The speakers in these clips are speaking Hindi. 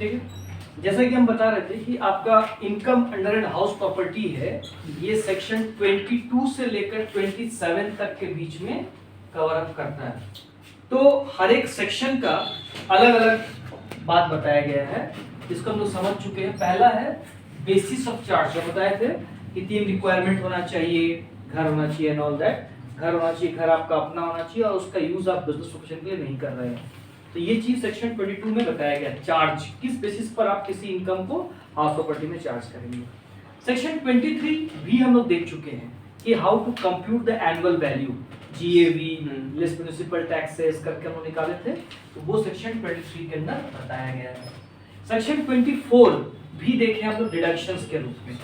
ठीक है, जैसा कि हम बता रहे थे कि आपका income under an house property है, ये सेक्शन 22 से लेकर 27 तक के बीच में कवर अप करता है। तो हर एक सेक्शन का अलग अलग बात बताया गया है, इसको हम लोग समझ चुके हैं। पहला है बेसिस ऑफ चार्ज, जो बताए थे कि 3 रिक्वायरमेंट होना चाहिए, घर होना चाहिए एंड ऑल दैट। घर होना चाहिए, घर आपका अपना होना चाहिए और उसका यूज आप बिजनेस प्रोफेशन के लिए नहीं कर रहे हैं। तो ये चीज सेक्शन 22 में बताया गया, चार्ज किस बेसिस पर आप किसी इनकम को हाउस प्रॉपर्टी में चार्ज करेंगे। सेक्शन 23 भी हम लोग देख चुके हैं कि how to compute the annual value, GAV less municipal taxes करके हम लोग निकाले थे, तो वो सेक्शन 23 के अंदर बताया गया है। सेक्शन 24 भी देखे हम लोग डिडक्शंस के रूप में।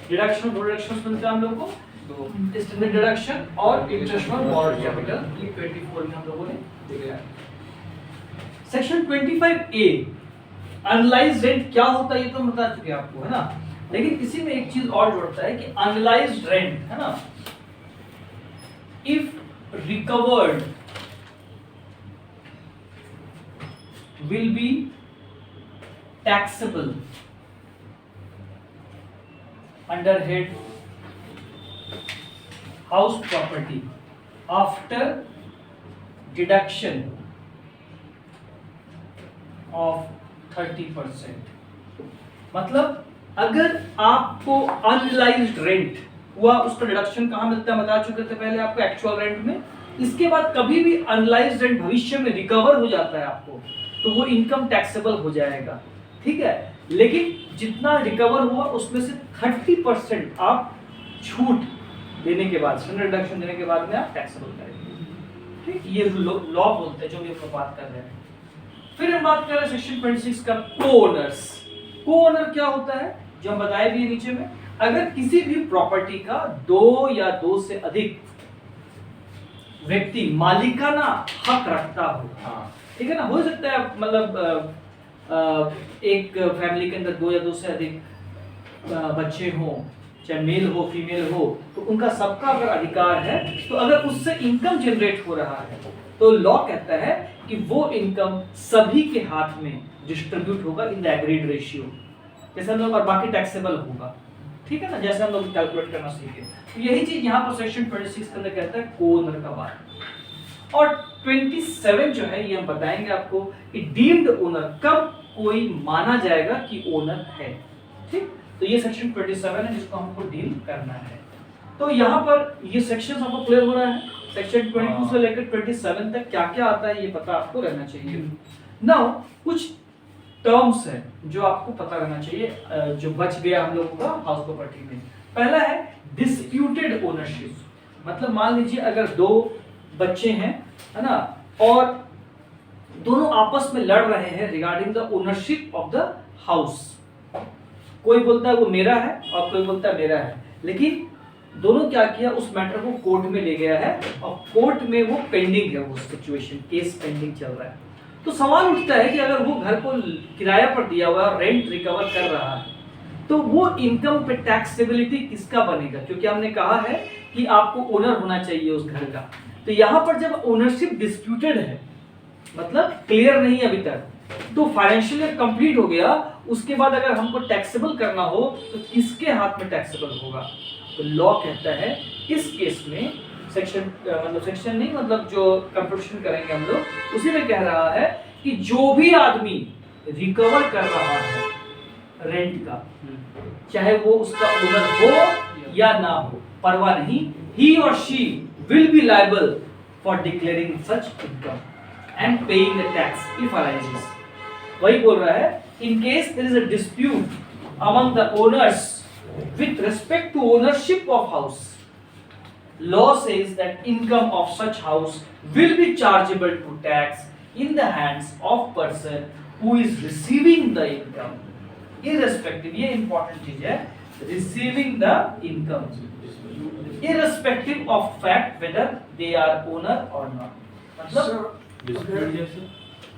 डिडक्शन दो डिडक्शंस मिलते हैं हम लोग को, तो स्टैंडर्ड डिडक्शन और इंटरेस्ट ऑन बॉरोड कैपिटल, ये 24 में हम लोगों ने देखा है। सेक्शन 25A अनलाइज्ड रेंट क्या होता है ये तो हम बता चुके आपको, है ना, लेकिन इसी में एक चीज और जोड़ता है कि अनलाइज्ड रेंट, है ना, if recovered will be taxable under head house property after deduction of 30%। मतलब अगर आपको अनलाइज्ड रेंट हुआ, उसका डिडक्शन कहां मिलता है बता चुके थे पहले आपको, एक्चुअल रेंट में। इसके बाद कभी भी अनलाइज्ड रेंट भविष्य में रिकवर हो जाता है आपको, तो वो इनकम टैक्सेबल हो जाएगा, ठीक है। लेकिन जितना रिकवर हुआ उसमें से 30% आप छूट देने के बाद, स्टैंडर्ड डिडक्शन देने के बाद में आप टैक्सेबल करेंगे, ठीक। ये लॉ बोलते हैं जो भी हम लोग बात कर रहे हैं। फिर हम बात कर रहे हैं सेक्शन 26 का को-ओनर्स। को-ओनर क्या होता है, जो हम बताए भी नीचे में, अगर किसी भी प्रॉपर्टी का 2 या 2 से अधिक व्यक्ति मालिकाना हक रखता हो, ठीक है ना, हो सकता है मतलब एक फैमिली के अंदर 2 या 2 से अधिक बच्चे हों, चाहे मेल हो फीमेल हो, तो उनका सबका अगर अधिकार है, तो अगर उससे इनकम जनरेट हो रहा है तो लॉ कहता है कि वो इनकम सभी के हाथ में डिस्ट्रीब्यूट होगा इन द एग्रीड रेशियो, जैसे हम लोग, और बाकी टैक्सेबल होगा, ठीक है ना, जैसे हम लोग कैलकुलेट करना सीखे। तो यही चीज यहाँ पर सेक्शन 26 के अंदर कहता है को-ओनर का बात। और 27 जो है ये हम बताएंगे आपको कि डीम्ड ओनर, कब कोई माना जाएगा कि ओनर है, ठीक। तो ये सेक्शन 27 है जिसको हमको डील करना है। तो यहाँ पर ये सेक्शन आपको क्लियर हो रहा है, सेक्शन 22 से लेकर 27 तक क्या क्या आता है ये पता आपको रहना चाहिए। नाउ कुछ टर्म्स है जो आपको पता रहना चाहिए, जो बच गया हम लोगों का हाउस प्रॉपर्टी में। पहला है डिस्प्यूटेड ओनरशिप, मतलब मान लीजिए अगर 2 बच्चे हैं, है ना, और दोनों आपस में लड़ रहे हैं regarding the ownership of the house. कोई बोलता है वो मेरा है और कोई बोलता है मेरा है, लेकिन दोनों क्या किया, उस मैटर को कोर्ट में ले गया है और कोर्ट में वो पेंडिंग है, वो सिचुएशन, केस पेंडिंग चल रहा है। तो सवाल उठता है कि अगर वो घर को किराया पर दिया हुआ है, रेंट रिकवर कर रहा है, तो वो इनकम पे टैक्सेबिलिटी किसका बनेगा, क्योंकि हमने कहा है कि आपको ओनर होना चाहिए उस घर का। तो यहाँ पर जब ओनरशिप डिस्प्यूटेड है, मतलब क्लियर नहीं है अभी तक, तो फाइनेंशियल ईयर कंप्लीट हो गया, उसके बाद अगर हमको टैक्सेबल करना हो तो किसके हाथ में टैक्सेबल होगा। तो लॉ कहता है इस केस में सेक्शन, मतलब सेक्शन नहीं, मतलब जो कंप्यूटेशन करेंगे हम लोग, उसी में कह रहा है कि जो भी आदमी रिकवर कर रहा है रेंट का, चाहे वो उसका ओनर हो या ना हो, परवाह नहीं, ही और she will be liable for declaring such income and paying the tax if arises. वही बोल रहा है, in case there is a dispute among the owners with respect to ownership of house, law says that income of such house will be chargeable to tax in the hands of person who is receiving the income, irrespective, ये important चीज है, receiving the income, irrespective of fact whether they are owner or not। मतलब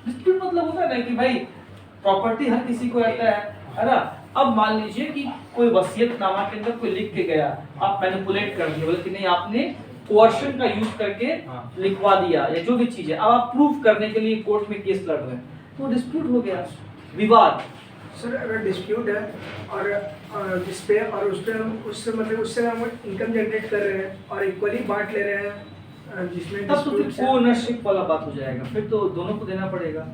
डिस्प्यूट मतलब होता है ना कि भाई प्रॉपर्टी हर किसी को रहता है ना। अब मान लीजिए कि कोई वसीयतनामा के अंदर कोई लिख के गया, आप मैनिपुलेट कर दिए, बोले कि नहीं आपने कोर्शन का यूज करके लिखवा दिया या जो भी चीज है, अब आप प्रूफ करने के लिए कोर्ट में केस लड़ रहे हैं, तो डिस्प्यूट हो गया, विवाद। सर अगर डिस्प्यूट है और जिस पे और उस पे हम उससे मतलब उससे हम इनकम जनरेट कर रहे हैं और इक्वली बांट ले रहे हैं जिसमें तब तो फिर disputes है। ओनरशिप वाला बात हो जाएगा, फिर तो दोनों को देना पड़ेगा।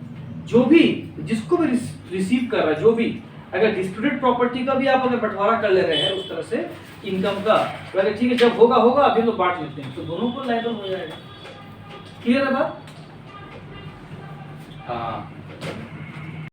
जो भी जिसको भी रिसीव कर रहा है, जो भी अगर डिस्प्यूटेड प्रॉपर्टी का भी आप अगर बंटवारा कर ले रहे हैं उस तरह से इनकम का, तो अगर ठीक है जब होगा होगा अभी तो बांट लेते हैं, तो दोनों को लायबल हो जाएगा। क्लियर है बात? हाँ